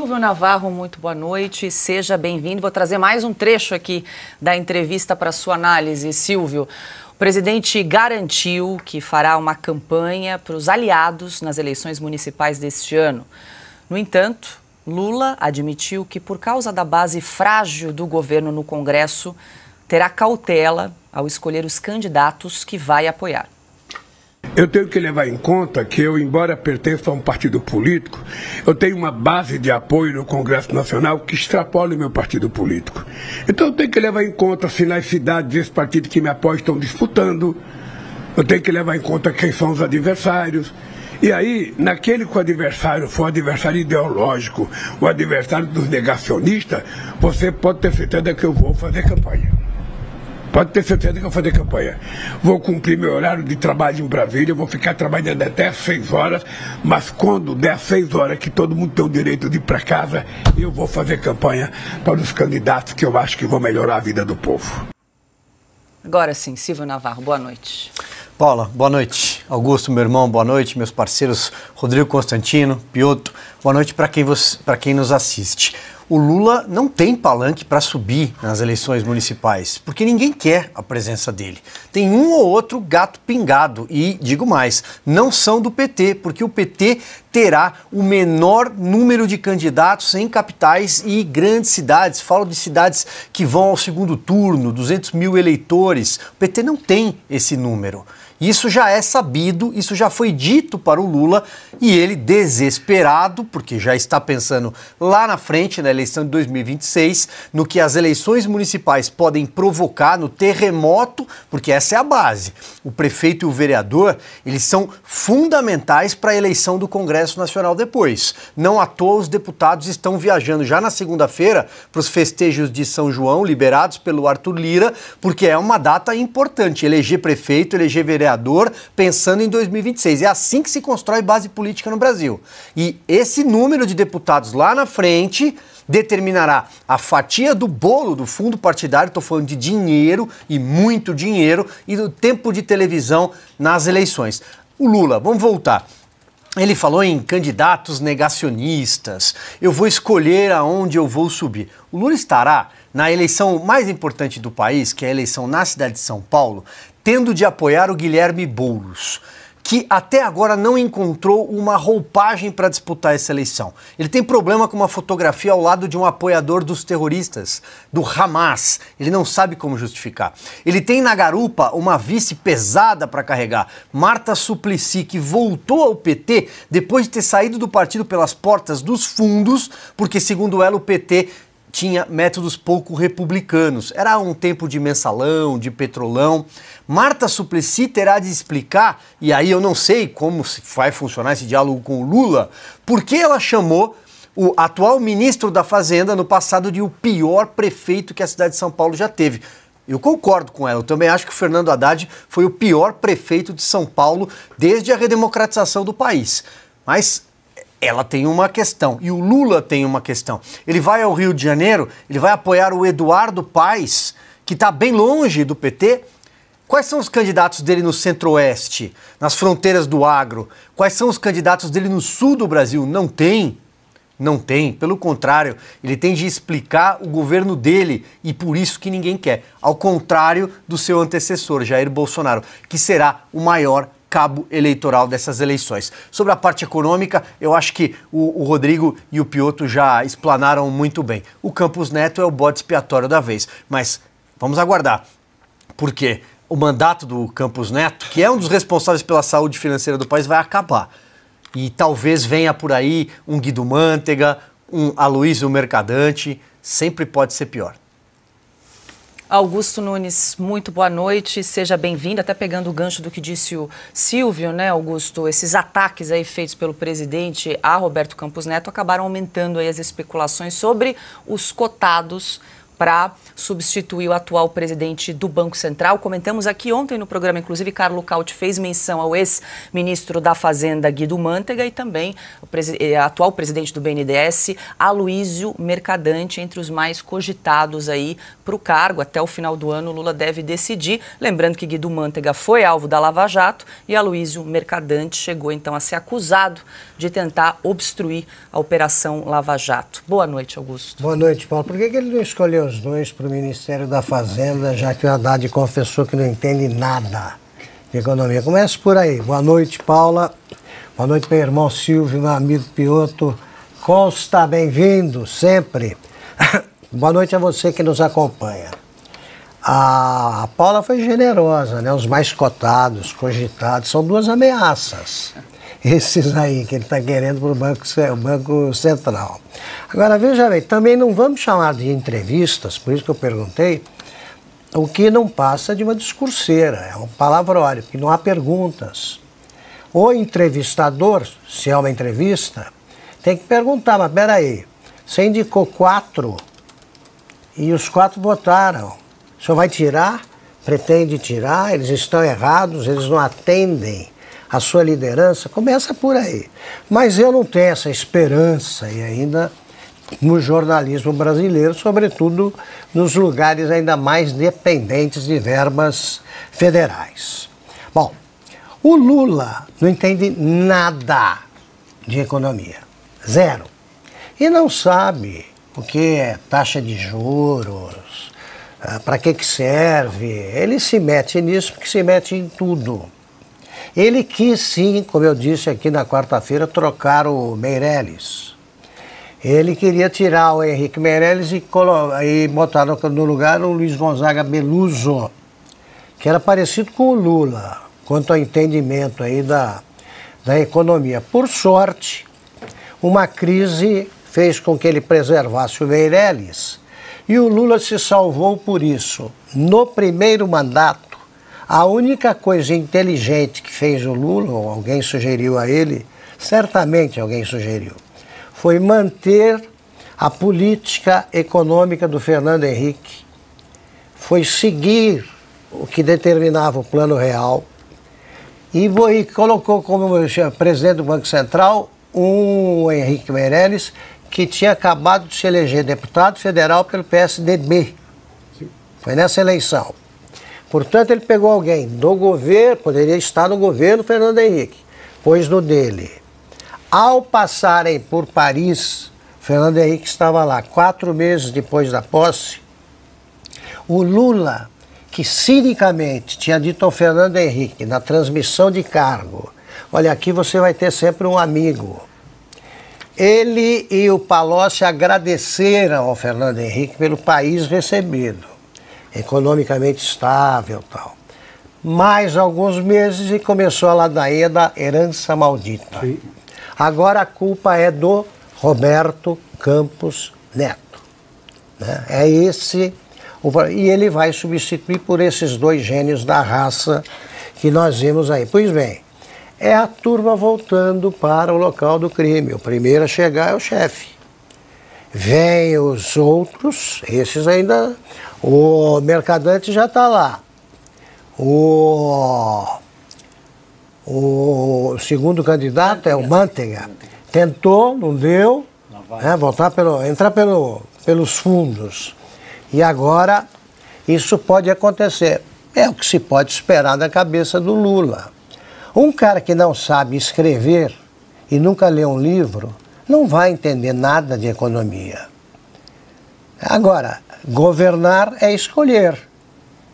Silvio Navarro, muito boa noite, seja bem-vindo. Vou trazer mais um trecho aqui da entrevista para sua análise, Silvio. O presidente garantiu que fará uma campanha para os aliados nas eleições municipais deste ano. No entanto, Lula admitiu que, por causa da base frágil do governo no Congresso, terá cautela ao escolher os candidatos que vai apoiar. Eu tenho que levar em conta que eu, embora pertença a um partido político, eu tenho uma base de apoio no Congresso Nacional que extrapola o meu partido político. Então eu tenho que levar em conta se nas cidades esse partido que me apoia estão disputando, eu tenho que levar em conta quem são os adversários. E aí, naquele que o adversário for adversário ideológico, o adversário dos negacionistas, você pode ter certeza que eu vou fazer campanha. Pode ter certeza que eu vou fazer campanha. Vou cumprir meu horário de trabalho em Brasília, vou ficar trabalhando até às 6 horas, mas quando der às 6 horas, que todo mundo tem o direito de ir para casa, eu vou fazer campanha para os candidatos que eu acho que vão melhorar a vida do povo. Agora sim, Silvio Navarro, boa noite. Paula, boa noite. Augusto, meu irmão, boa noite. Meus parceiros Rodrigo Constantino, Piotr, boa noite para quem nos assiste. O Lula não tem palanque para subir nas eleições municipais, porque ninguém quer a presença dele. Tem um ou outro gato pingado e, digo mais, não são do PT, porque o PT terá o menor número de candidatos em capitais e grandes cidades. Falo de cidades que vão ao segundo turno, 200 mil eleitores. O PT não tem esse número. Isso já é sabido, isso já foi dito para o Lula e ele, desesperado, porque já está pensando lá na frente, na eleição de 2026, no que as eleições municipais podem provocar no terremoto, porque essa é a base. O prefeito e o vereador, eles são fundamentais para a eleição do Congresso Nacional depois. Não à toa os deputados estão viajando já na segunda-feira para os festejos de São João, liberados pelo Arthur Lira, porque é uma data importante, eleger prefeito, eleger vereador, pensando em 2026. É assim que se constrói base política no Brasil. E esse número de deputados lá na frente determinará a fatia do bolo do fundo partidário, estou falando de dinheiro e muito dinheiro, e do tempo de televisão nas eleições. O Lula, vamos voltar. Ele falou em candidatos negacionistas, eu vou escolher aonde eu vou subir. O Lula estará na eleição mais importante do país, que é a eleição na cidade de São Paulo, tendo de apoiar o Guilherme Boulos, que até agora não encontrou uma roupagem para disputar essa eleição. Ele tem problema com uma fotografia ao lado de um apoiador dos terroristas, do Hamas. Ele não sabe como justificar. Ele tem na garupa uma vice pesada para carregar, Marta Suplicy, que voltou ao PT depois de ter saído do partido pelas portas dos fundos, porque, segundo ela, o PT tinha métodos pouco republicanos. Era um tempo de mensalão, de petrolão. Marta Suplicy terá de explicar, e aí eu não sei como vai funcionar esse diálogo com o Lula, por que ela chamou o atual ministro da Fazenda no passado de o pior prefeito que a cidade de São Paulo já teve. Eu concordo com ela, eu também acho que o Fernando Haddad foi o pior prefeito de São Paulo desde a redemocratização do país. Mas ela tem uma questão, e o Lula tem uma questão. Ele vai ao Rio de Janeiro, ele vai apoiar o Eduardo Paes, que está bem longe do PT. Quais são os candidatos dele no Centro-Oeste, nas fronteiras do agro? Quais são os candidatos dele no sul do Brasil? Não tem. Não tem. Pelo contrário, ele tem de explicar o governo dele e por isso que ninguém quer. Ao contrário do seu antecessor, Jair Bolsonaro, que será o maior cabo eleitoral dessas eleições. Sobre a parte econômica, eu acho que o Rodrigo e o Piotr já explanaram muito bem. O Campos Neto é o bode expiatório da vez, mas vamos aguardar, porque o mandato do Campos Neto, que é um dos responsáveis pela saúde financeira do país, vai acabar. E talvez venha por aí um Guido Mantega, um Aloysio Mercadante, sempre pode ser pior. Augusto Nunes, muito boa noite, seja bem-vindo, até pegando o gancho do que disse o Silvio, né, Augusto, esses ataques aí feitos pelo presidente a Roberto Campos Neto acabaram aumentando aí as especulações sobre os cotados para substituir o atual presidente do Banco Central. Comentamos aqui ontem no programa, inclusive, Carlo Cauti fez menção ao ex-ministro da Fazenda, Guido Mantega, e também o atual presidente do BNDES, Aloísio Mercadante, entre os mais cogitados aí para o cargo. Até o final do ano, Lula deve decidir. Lembrando que Guido Mantega foi alvo da Lava Jato e Aloísio Mercadante chegou então a ser acusado de tentar obstruir a Operação Lava Jato. Boa noite, Augusto. Boa noite, Paulo. Por que ele não escolheu os dois para o Ministério da Fazenda, já que o Haddad confessou que não entende nada de economia? Começa por aí. Boa noite, Paula. Boa noite, meu irmão Silvio, meu amigo Piotr Costa, bem-vindo sempre. Boa noite a você que nos acompanha. A Paula foi generosa, né? Os mais cotados, cogitados, são duas ameaças. Esses aí que ele está querendo para o Banco Central. Agora, veja bem, também não vamos chamar de entrevistas, por isso que eu perguntei, o que não passa de uma discurseira, é um palavrório, que não há perguntas. O entrevistador, se é uma entrevista, tem que perguntar, mas peraí, você indicou 4 e os 4 votaram. O senhor vai tirar? Pretende tirar? Eles estão errados, eles não atendem a sua liderança? Começa por aí. Mas eu não tenho essa esperança e ainda no jornalismo brasileiro, sobretudo nos lugares ainda mais dependentes de verbas federais. Bom, o Lula não entende nada de economia. Zero. E não sabe o que é taxa de juros, para que serve. Ele se mete nisso porque se mete em tudo. Ele quis sim, como eu disse aqui na quarta-feira, trocar o Meirelles. Ele queria tirar o Henrique Meirelles e botar no lugar o Luiz Gonzaga Beluso, que era parecido com o Lula, quanto ao entendimento aí da economia. Por sorte, uma crise fez com que ele preservasse o Meirelles e o Lula se salvou por isso. No primeiro mandato, a única coisa inteligente que fez o Lula, ou alguém sugeriu a ele, certamente alguém sugeriu, foi manter a política econômica do Fernando Henrique, foi seguir o que determinava o Plano Real e colocou como presidente do Banco Central um Henrique Meirelles que tinha acabado de se eleger deputado federal pelo PSDB. Foi nessa eleição. Portanto, ele pegou alguém do governo, poderia estar no governo Fernando Henrique, pôs no dele. Ao passarem por Paris, Fernando Henrique estava lá 4 meses depois da posse. O Lula, que cinicamente tinha dito ao Fernando Henrique, na transmissão de cargo, olha, aqui você vai ter sempre um amigo. Ele e o Palocci agradeceram ao Fernando Henrique pelo país recebido, economicamente estável e tal. Mais alguns meses e começou a ladainha da herança maldita. Sim. Agora a culpa é do Roberto Campos Neto. Né? É esse, e ele vai substituir por esses 2 gênios da raça que nós vimos aí. Pois bem, é a turma voltando para o local do crime. O primeiro a chegar é o chefe. Vem os outros, esses ainda... O Mercadante já está lá. O segundo candidato é o Mantega. Tentou, não deu, entrar pelos fundos. E agora isso pode acontecer. É o que se pode esperar da cabeça do Lula. Um cara que não sabe escrever e nunca lê um livro, não vai entender nada de economia. Agora, governar é escolher.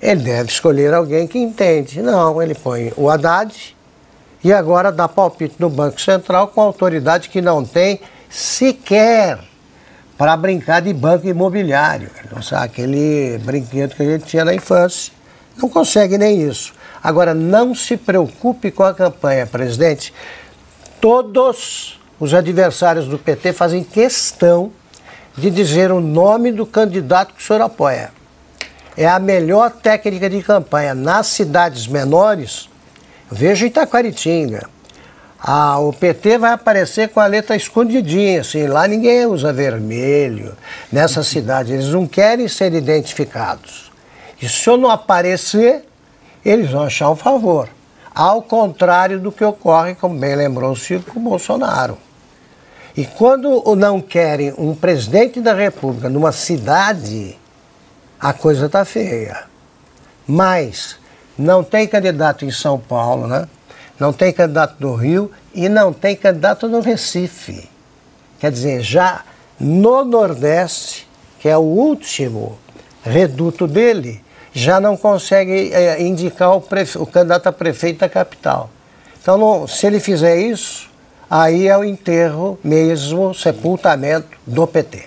Ele deve escolher alguém que entende. Não, ele põe o Haddad e agora dá palpite no Banco Central com autoridade que não tem sequer para brincar de banco imobiliário. Não sabe, aquele brinquedo que a gente tinha na infância. Não consegue nem isso. Agora, não se preocupe com a campanha, presidente. Todos os adversários do PT fazem questão de dizer o nome do candidato que o senhor apoia. É a melhor técnica de campanha. Nas cidades menores, veja Itaquaritinga, O PT vai aparecer com a letra escondidinha, assim, lá ninguém usa vermelho, nessa cidade, eles não querem ser identificados. E se eu não aparecer, eles vão achar um favor. Ao contrário do que ocorre, como bem lembrou o Silvio, com o Bolsonaro. E quando não querem um presidente da República numa cidade, a coisa está feia. Mas não tem candidato em São Paulo, né? Não tem candidato no Rio e não tem candidato no Recife. Quer dizer, já no Nordeste, que é o último reduto dele, já não consegue indicar o candidato a prefeito da capital. Então, se ele fizer isso, aí é o enterro mesmo, sepultamento do PT.